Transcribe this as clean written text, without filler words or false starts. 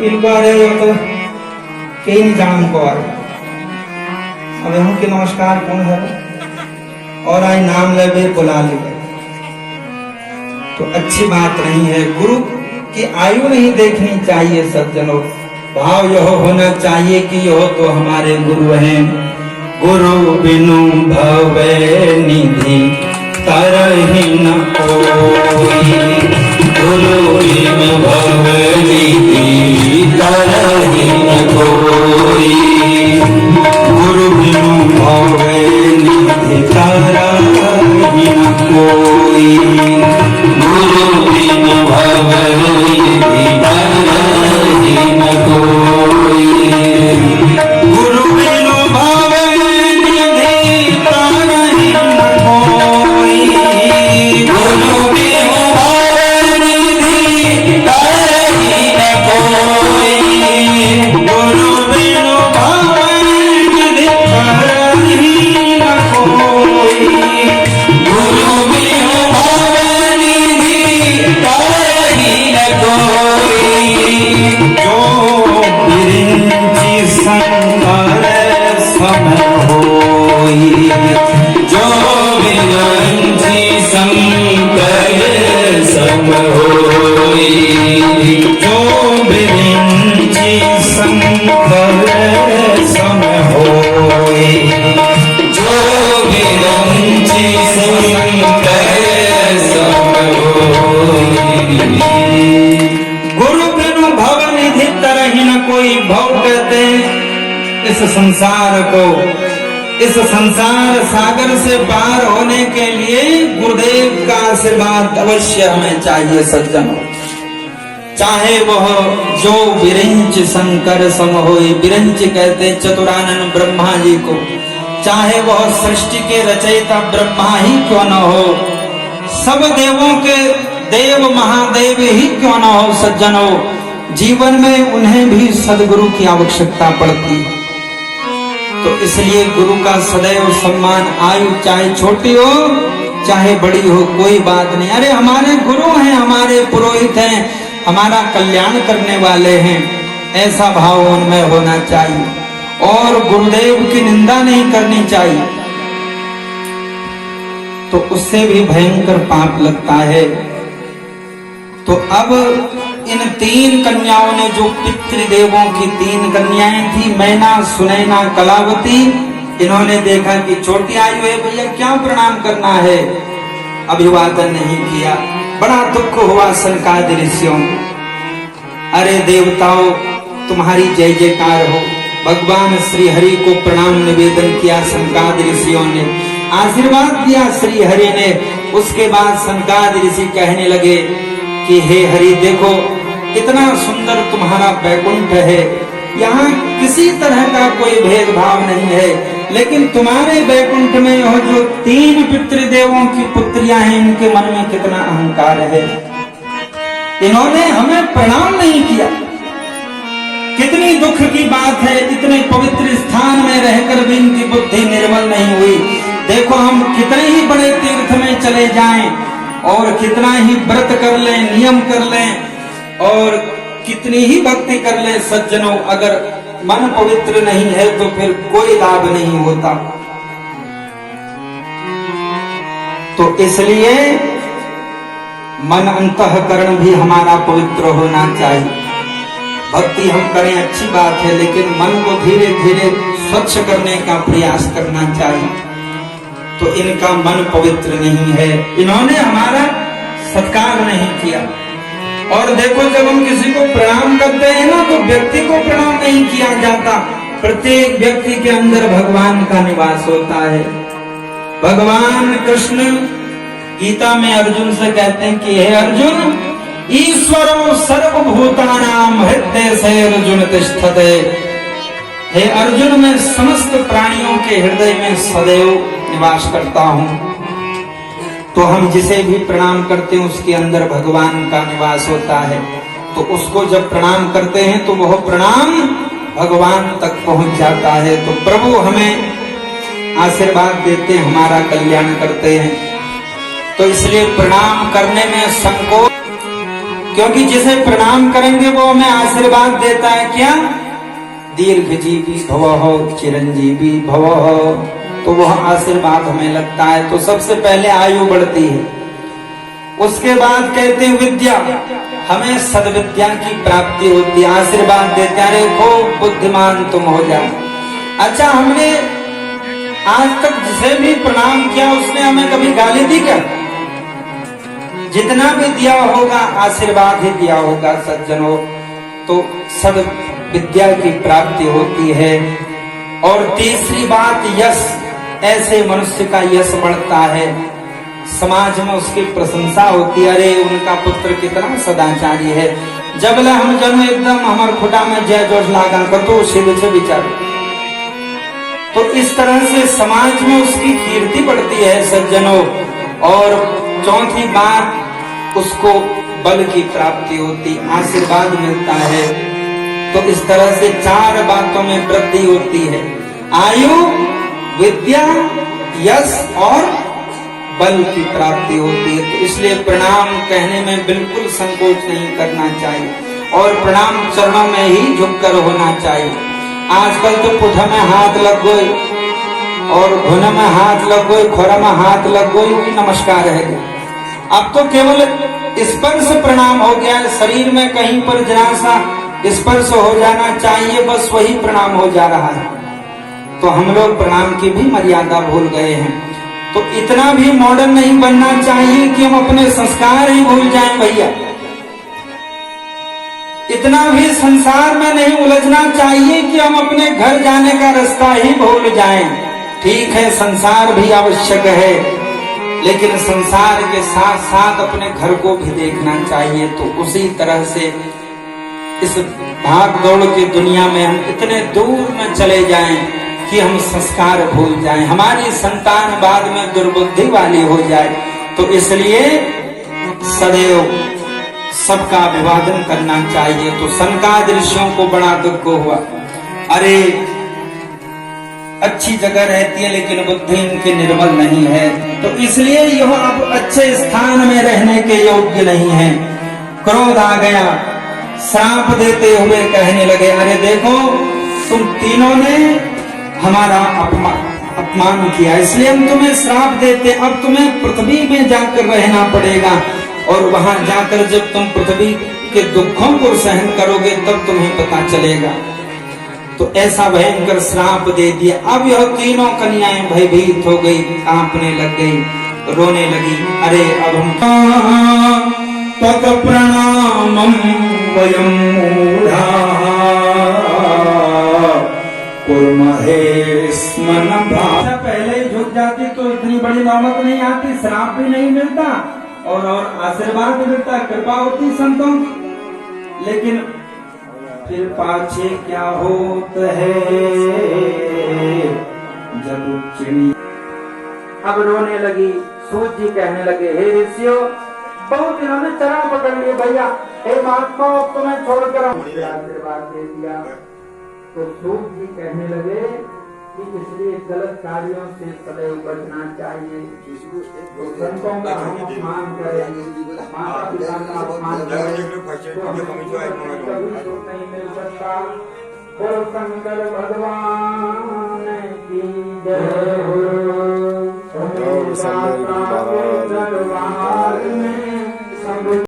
इनबारे तो कई जान को अब हम के नमस्कार कौन है और आज नाम ले बुला ले तो अच्छी बात नहीं है। गुरु की आयु नहीं देखनी चाहिए सज्जनों, भाव यह होना चाहिए कि यह तो हमारे गुरु हैं। गुरु बिनु भवे निधि तरहि न कोई, गुरु बिनु भवे निधि तरहि न कोई, गुरु बिनु भवे निधि तरहि न कोई, गुरु बिनु भवे निधि तरहि न कोई, गुरु बिनु भवे निधि तरहि न कोई, गुरु बिनु भवे निधि तरहि न कोई, गुरु बिनु भवे निधि तरहि न कोई, गुरु बिनु भवे निधि तरहि न कोई, जो बिरिंचि संकर सम होई, जो बिरिंचि संकर सम होई, जो बिरिंचि संकर सम होई, जो बिरिंचि संकर सम होई। गुरु बिनु भव निधि तरहि न कोई। भव कहते हैं इस संसार को, इस संसार सागर से पार होने के लिए गुरुदेव का आशीर्वाद अवश्य हमें चाहिए सज्जनों। चाहे वह जो विरंच शंकर सम होई, विरंच कहते चतुरानन ब्रह्मा जी को, चाहे वह सृष्टि के रचयिता ब्रह्मा ही क्यों न हो, सब देवों के देव महादेव ही क्यों न हो सज्जनों, जीवन में उन्हें भी सदगुरु की आवश्यकता पड़ती। तो इसलिए गुरु का सदैव सम्मान, आयु चाहे छोटी हो चाहे बड़ी हो कोई बात नहीं। अरे हमारे गुरु हैं, हमारे पुरोहित हैं, हमारा कल्याण करने वाले हैं, ऐसा भाव उनमें होना चाहिए और गुरुदेव की निंदा नहीं करनी चाहिए, तो उससे भी भयंकर पाप लगता है। तो अब इन तीन कन्याओं ने, जो पितृदेवों की तीन कन्याएं थी, मैना सुनैना कलावती, इन्होंने देखा कि छोटी आयु है भैया क्या प्रणाम करना है, अभिवादन नहीं किया। बड़ा दुख हुआ सनकादि ऋषियों को। अरे देवताओं तुम्हारी जय जयकार हो। भगवान श्री हरि को प्रणाम निवेदन किया सनकादि ऋषियों ने, आशीर्वाद दिया श्री हरि ने। उसके बाद सनकादि ऋषि कहने लगे कि हे हरि देखो इतना सुंदर तुम्हारा बैकुंठ है, यहाँ किसी तरह का कोई भेदभाव नहीं है, लेकिन तुम्हारे बैकुंठ में यह जो तीन पितृदेवों की पुत्रियां हैं इनके मन में कितना अहंकार है, इन्होंने हमें प्रणाम नहीं किया। कितनी दुख की बात है, इतने पवित्र स्थान में रहकर भी इनकी बुद्धि निर्मल नहीं हुई। देखो हम कितने ही बड़े तीर्थ में चले जाएं और कितना ही व्रत कर लें, नियम कर लें और कितनी ही भक्ति कर ले सज्जनों, अगर मन पवित्र नहीं है तो फिर कोई लाभ नहीं होता। तो इसलिए मन अंतःकरण भी हमारा पवित्र होना चाहिए। भक्ति हम करें अच्छी बात है, लेकिन मन को धीरे धीरे स्वच्छ करने का प्रयास करना चाहिए। तो इनका मन पवित्र नहीं है, इन्होंने हमारा सत्कार नहीं किया। और देखो जब हम किसी को प्रणाम करते हैं ना, तो व्यक्ति को प्रणाम नहीं किया जाता, प्रत्येक व्यक्ति के अंदर भगवान का निवास होता है। भगवान कृष्ण गीता में अर्जुन से कहते हैं कि हे अर्जुन, ईश्वरो सर्वभूतानां हृदय से अर्जुन तिष्ठते। हे अर्जुन, मैं समस्त प्राणियों के हृदय में सदैव निवास करता हूँ। तो हम जिसे भी प्रणाम करते हैं उसके अंदर भगवान का निवास होता है। तो उसको जब प्रणाम करते हैं तो वह प्रणाम भगवान तक पहुंच जाता है। तो प्रभु हमें आशीर्वाद देते हैं, हमारा कल्याण करते हैं। तो इसलिए प्रणाम करने में संकोच क्योंकि जिसे प्रणाम करेंगे वो हमें आशीर्वाद देता है क्या, दीर्घजीवी भवः चिरंजीवी भवः, तो वह आशीर्वाद हमें लगता है। तो सबसे पहले आयु बढ़ती है, उसके बाद कहते हैं विद्या, हमें सद्विद्या की प्राप्ति होती है, आशीर्वाद देते हैं, अरे खूब बुद्धिमान तुम हो जाए। अच्छा, हमने आज तक जिसे भी प्रणाम किया उसने हमें कभी गाली दी क्या? जितना भी दिया होगा आशीर्वाद ही दिया होगा सज्जनों। तो सद्विद्या की प्राप्ति होती है। और तीसरी बात यश, ऐसे मनुष्य का यश बढ़ता है, समाज में उसकी प्रशंसा होती है, अरे उनका पुत्र कितना सदाचारी है। जब ले हम जन एकदम हमार खुटा में जय जोश लागा कर तो शिव से विचार, तो इस तरह से समाज में उसकी कीर्ति बढ़ती है सज्जनों। और चौथी बात, उसको बल की प्राप्ति होती, आशीर्वाद मिलता है। तो इस तरह से 4 बातों में वृद्धि होती है, आयु, विद्या, यश और बल की प्राप्ति होती है। तो इसलिए प्रणाम कहने में बिल्कुल संकोच नहीं करना चाहिए और प्रणाम चरणों में ही झुककर होना चाहिए। आजकल तो पुठ में हाथ लग गए और घुन में हाथ लग गए, खोरा में हाथ लग गए, नमस्कार है। अब तो केवल स्पर्श प्रणाम हो गया है, शरीर में कहीं पर जरा सा स्पर्श हो जाना चाहिए, बस वही प्रणाम हो जा रहा है। तो हम लोग प्रणाम की भी मर्यादा भूल गए हैं। तो इतना भी मॉडर्न नहीं बनना चाहिए कि हम अपने संस्कार ही भूल जाएं भैया। इतना भी संसार में नहीं उलझना चाहिए कि हम अपने घर जाने का रास्ता ही भूल जाएं। ठीक है, संसार भी आवश्यक है, लेकिन संसार के साथ साथ अपने घर को भी देखना चाहिए। तो उसी तरह से इस भाग दौड़ की दुनिया में हम इतने दूर न चले जाएं कि हम संस्कार भूल जाएं, हमारी संतान बाद में दुर्बुद्धि वाली हो जाए। तो इसलिए सदैव सबका अभिवादन करना चाहिए। तो सनकादिक ऋषियों को बड़ा दुख हुआ, अरे अच्छी जगह रहती है लेकिन बुद्धि इनकी निर्मल नहीं है, तो इसलिए यह अब अच्छे स्थान में रहने के योग्य नहीं है। क्रोध आ गया, श्राप देते हुए कहने लगे, अरे देखो तुम तीनों ने हमारा अपमान किया, इसलिए हम तुम्हें श्राप देते, अब तुम्हें पृथ्वी में जाकर रहना पड़ेगा, और वहां जाकर जब तुम पृथ्वी के दुखों को सहन करोगे तब तुम्हें पता चलेगा। तो ऐसा भयंकर श्राप दे दिया। अब यह तीनों कन्याएं भयभीत हो गई, कांपने लग गई, रोने लगी, अरे अब हम तत प्रणामं वयं मूढ़ाः कुर्महे स्मन भाव। पहले ही झुक जाती तो इतनी बड़ी नौबत नहीं आती, श्राप भी नहीं मिलता और आशीर्वाद भी मिलता, कृपा होती संतों की। लेकिन फिर पाछे क्या होत है जब चिड़ी। अब रोने लगी, सूत जी कहने लगे, हे ऋषियों, बहुत इन्होंने चरण पकड़ लिए भैया, हे महात्मा तुम्हें छोड़कर आशीर्वाद दे दिया। तो सूत जी कहने लगे कि इसलिए गलत कार्यों से सदैव बचना चाहिए। तो संतों का हम अपमान करें, माता पिता का अपमान करें तो कभी सुख नहीं मिल सकता। बोल शंकर भगवान की जय हो।